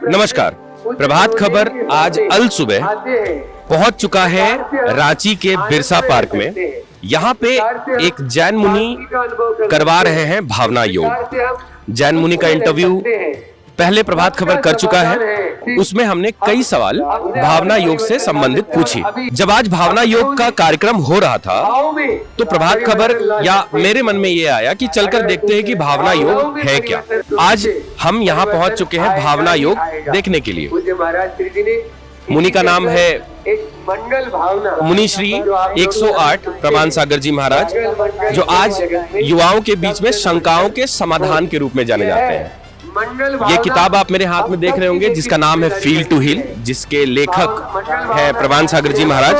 नमस्कार। प्रभात खबर आज अल सुबह पहुंच चुका है रांची के बिरसा पार्क में। यहाँ पे एक जैन मुनि करवा रहे हैं भावना योग। जैन मुनि का इंटरव्यू पहले प्रभात खबर कर चुका है। उसमें हमने कई सवाल भावना योग से संबंधित पूछी। जब आज भावना योग का कार्यक्रम हो रहा था तो प्रभात खबर या मेरे मन में ये आया कि चलकर देखते हैं कि भावना योग है क्या। आज हम यहाँ पहुंच चुके हैं भावना योग देखने के लिए। मुनि का नाम है मुनि श्री 108 प्रमाण सागर जी महाराज, जो आज युवाओं के बीच में शंकाओं के समाधान के रूप में जाने जाते हैं। ये किताब आप मेरे हाथ में देख रहे होंगे जिसका नाम है फील टू हील, जिसके लेखक है प्रमाण सागर जी महाराज।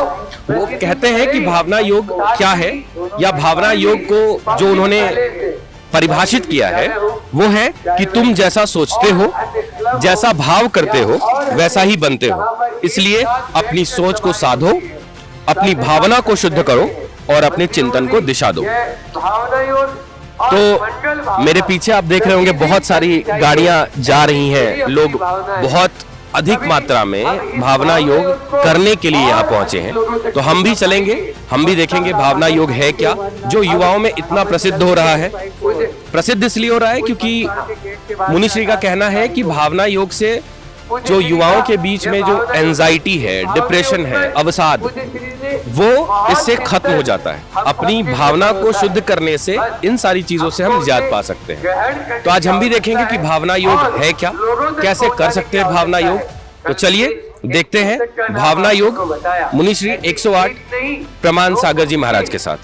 वो कहते हैं कि भावना योग क्या है, या भावना योग को जो उन्होंने परिभाषित किया है वो है कि तुम जैसा सोचते हो, जैसा भाव करते हो, वैसा ही बनते हो। इसलिए अपनी सोच को साधो, अपनी भावना को शुद्ध करो और अपने चिंतन को दिशा दो। तो मेरे पीछे आप देख रहे होंगे बहुत सारी गाड़ियां जा रही हैं। लोग बहुत अधिक मात्रा में भावना योग करने के लिए यहाँ पहुंचे हैं। तो हम भी चलेंगे, हम भी देखेंगे भावना योग है क्या, जो युवाओं में इतना प्रसिद्ध हो रहा है। प्रसिद्ध इसलिए हो रहा है क्योंकि मुनिश्री का कहना है कि भावना योग से जो युवाओं के बीच में जो एंजाइटी है, डिप्रेशन है, अवसाद, वो इससे खत्म हो जाता है। अपनी भावना को शुद्ध करने से इन सारी चीजों से हम निजात पा सकते हैं। तो आज हम भी देखेंगे कि भावना योग है क्या, कैसे कर सकते हैं भावना योग। तो चलिए देखते हैं भावना योग मुनिश्री 108 प्रमाण सागर जी महाराज के साथ।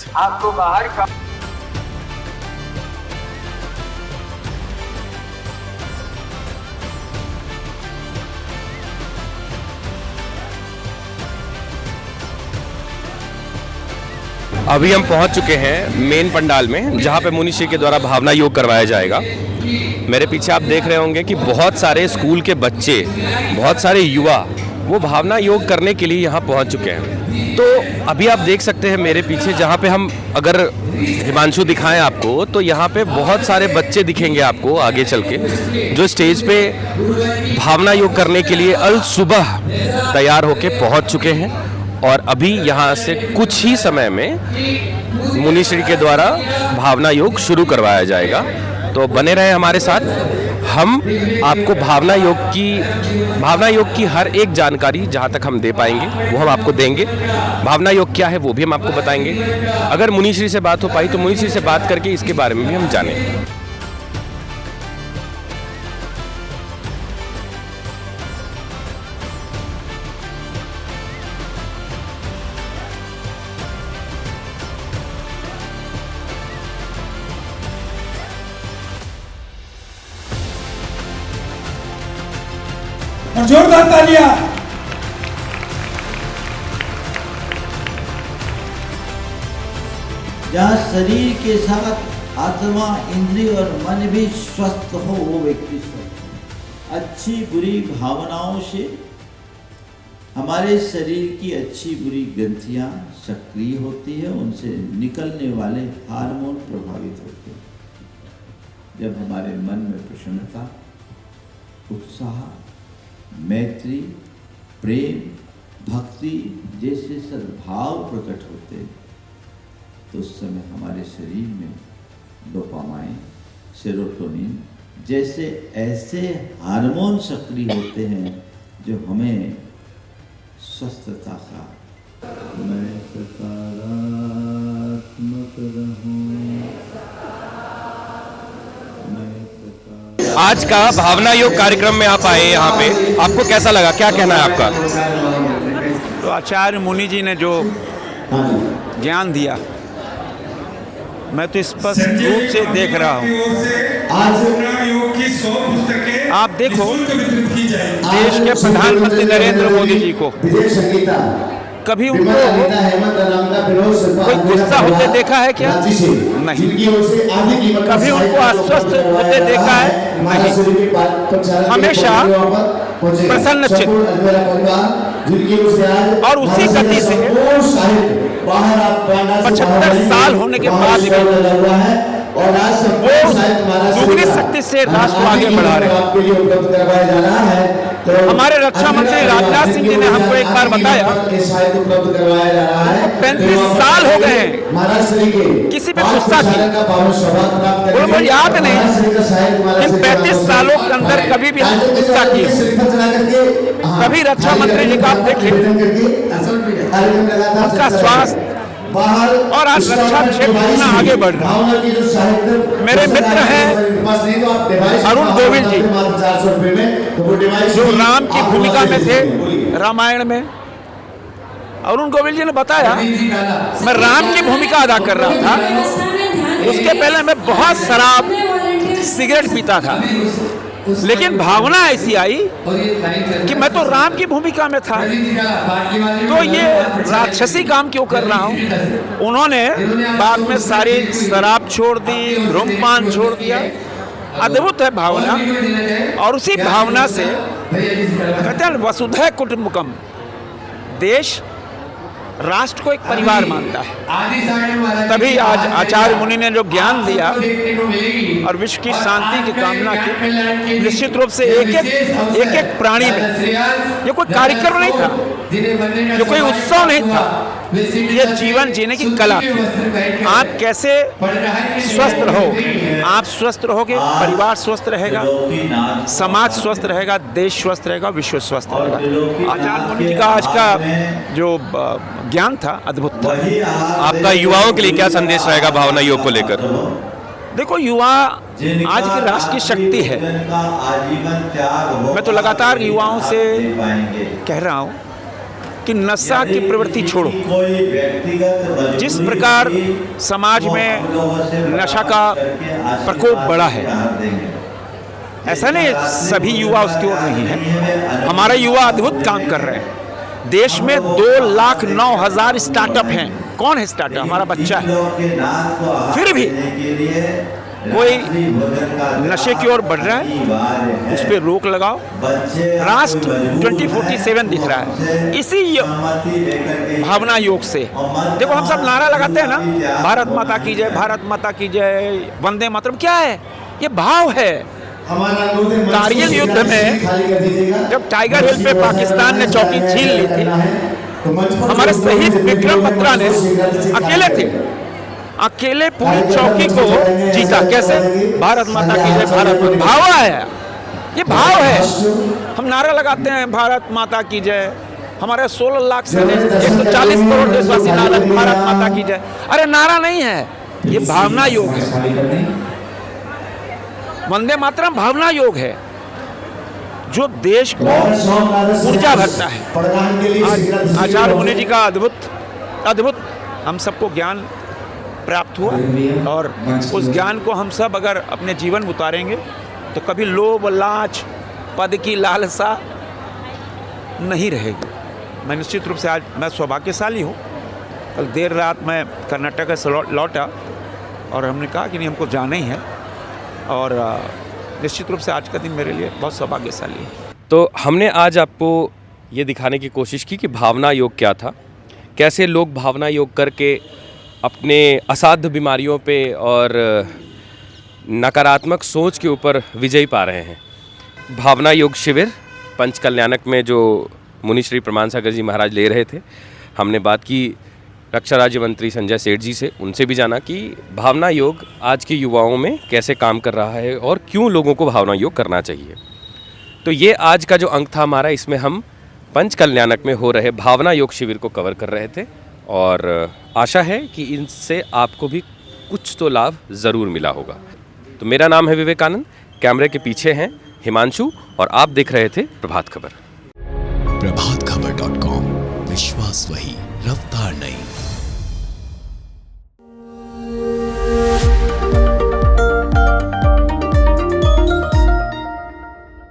अभी हम पहुंच चुके हैं मेन पंडाल में, जहां पे मुनिश्री के द्वारा भावना योग करवाया जाएगा। मेरे पीछे आप देख रहे होंगे कि बहुत सारे स्कूल के बच्चे, बहुत सारे युवा वो भावना योग करने के लिए यहां पहुंच चुके हैं। तो अभी आप देख सकते हैं मेरे पीछे, जहां पे हम अगर हिमांशु दिखाएं आपको, तो यहाँ पे बहुत सारे बच्चे दिखेंगे आपको आगे चल के, जो स्टेज पे भावना योग करने के लिए अल सुबह तैयार होके पहुंच चुके हैं। और अभी यहाँ से कुछ ही समय में मुनिश्री के द्वारा भावना योग शुरू करवाया जाएगा। तो बने रहे हमारे साथ। हम आपको भावना योग की हर एक जानकारी जहाँ तक हम दे पाएंगे वो हम आपको देंगे। भावना योग क्या है वो भी हम आपको बताएंगे। अगर मुनिश्री से बात हो पाई तो मुनिश्री से बात करके इसके बारे में भी हम जानेंगे। और जोरदार तालियां। जहाँ शरीर के साथ आत्मा, इंद्रिय और मन भी स्वस्थ हो, वो व्यक्ति स्वस्थ हो। अच्छी बुरी भावनाओं से हमारे शरीर की अच्छी बुरी ग्रंथियां सक्रिय होती है, उनसे निकलने वाले हार्मोन प्रभावित होते हैं। जब हमारे मन में प्रसन्नता, उत्साह, मैत्री, प्रेम, भक्ति जैसे सद्भाव प्रकट होते हैं, तो उस समय हमारे शरीर में डोपामाइन, सेरोटोनिन जैसे ऐसे हार्मोन सक्रिय होते हैं जो हमें स्वस्थता का, मैं सकारात्मक रहूं, आज का भावना योग कार्यक्रम में आप आए यहाँ पे, आपको कैसा लगा, क्या कहना है आपका? तो आचार्य मुनि जी ने जो ज्ञान दिया, मैं तो स्पष्ट रूप से देख रहा हूँ। आप देखो देश के प्रधानमंत्री नरेंद्र मोदी जी को कभी उनको कोई गुस्सा होते देखा है क्या? नहीं। कभी उनको अस्वस्थ होते देखा है? नहीं। हमेशा प्रसन्न चित्त और उसी गति से 75 साल होने के बाद भी वो दुगनी शक्ति से राष्ट्र को आगे बढ़ा रहे हैं। हमारे रक्षा मंत्री राजनाथ सिंह जी ने हमको एक बार बताया 35 साल हो गए हैं किसी पे गुस्सा किए, उनको याद नहीं इन 35 सालों के अंदर कभी भी हमको गुस्सा किए। कभी रक्षा मंत्री जी का आप देखें, उनका स्वास्थ्य और आज रक्षा क्षेत्र इतना आगे बढ़ रहा है। मेरे मित्र हैं अरुण गोविल जी, जो राम की भूमिका में थे रामायण में। अरुण गोविल जी ने बताया मैं राम की भूमिका अदा कर रहा था, उसके पहले मैं बहुत शराब सिगरेट पीता था, लेकिन भावना ऐसी आई कि मैं तो राम की भूमिका में था, तो ये राक्षसी काम क्यों कर रहा हूँ। उन्होंने बाद में सारी शराब छोड़ दी, धूम्रपान छोड़ दिया। अद्भुत है भावना, और उसी भावना से कहते हैं वसुधैव कुटुम्बकम, देश राष्ट्र को एक परिवार मानता है। तभी आज आचार्य मुनि ने जो ज्ञान दिया और विश्व की शांति की कामना की, निश्चित रूप से एक एक प्राणी में, ये कोई कार्यक्रम नहीं था, ये कोई उत्सव नहीं था, ये जीवन जीने की कला थी। आप कैसे स्वस्थ रहो, आप स्वस्थ रहोगे, परिवार स्वस्थ रहेगा, समाज स्वस्थ रहेगा, देश स्वस्थ रहेगा, विश्व स्वस्थ रहेगा। आचार्य मुनि जी का आज का जो ज्ञान था अद्भुत था। आपका युवाओं के लिए क्या संदेश रहेगा भावना योग को लेकर? देखो, युवा आज की राष्ट्र की शक्ति है। मैं तो लगातार युवाओं से कह रहा हूँ कि नशा की प्रवृत्ति छोड़ो। जिस प्रकार समाज में नशा का प्रकोप बढ़ा है, ऐसा नहीं सभी युवा उसकी ओर नहीं है। हमारे युवा अद्भुत काम कर रहे हैं। देश में 2,09,000 स्टार्टअप हैं। कौन है स्टार्टअप? हमारा बच्चा है। फिर भी कोई नशे की ओर बढ़ रहा है, उस पर रोक लगाओ। राष्ट्र 2047 दिख रहा है इसी भावना योग से। देखो, हम सब नारा लगाते हैं ना, भारत माता की जय, भारत माता की जय, वंदे मातरम। क्या है? ये भाव है। कारगिल युद्ध में जब टाइगर हिल पे पाकिस्तान ने चौकी छीन ली थी, हमारे शहीद विक्रम बत्रा ने अकेले पूरी चौकी को जीता। कैसे? भारत माता की जय, भारत माता। भाव है, ये भाव है। हम नारा लगाते हैं भारत माता की जय, हमारे 16 लाख से 140 करोड़ देशवासी नारा भारत माता की जय। अरे नारा नहीं है, ये भावना योग है। वंदे मातरम भावना योग है जो देश को ऊर्जा भरता है। आचार्य मुनि जी का अद्भुत हम सबको ज्ञान प्राप्त हुआ, और उस ज्ञान को हम सब अगर अपने जीवन में उतारेंगे तो कभी लोभ, लांच, पद की लालसा नहीं रहेगी। मैं निश्चित रूप से आज मैं सौभाग्यशाली हूँ। कल देर रात मैं कर्नाटक से लौटा और हमने कहा कि नहीं, हमको जाना ही है, और निश्चित रूप से आज का दिन मेरे लिए बहुत सौभाग्यशाली है। तो हमने आज आपको ये दिखाने की कोशिश की कि भावना योग क्या था, कैसे लोग भावना योग करके अपने असाध्य बीमारियों पे और नकारात्मक सोच के ऊपर विजयी पा रहे हैं। भावना योग शिविर पंचकल्याणक में जो मुनि श्री प्रमाण सागर जी महाराज ले रहे थे, हमने बात की रक्षा राज्य मंत्री संजय सेठ जी से। उनसे भी जाना कि भावना योग आज के युवाओं में कैसे काम कर रहा है और क्यों लोगों को भावना योग करना चाहिए। तो ये आज का जो अंक था हमारा, इसमें हम पंचकल्याणक में हो रहे भावना योग शिविर को कवर कर रहे थे, और आशा है कि इनसे आपको भी कुछ तो लाभ ज़रूर मिला होगा। तो मेरा नाम है विवेकानंद, कैमरे के पीछे हैं हिमांशु, और आप देख रहे थे प्रभात खबर। प्रभातखबर.com, विश्वास वही, रफ्तार नहीं।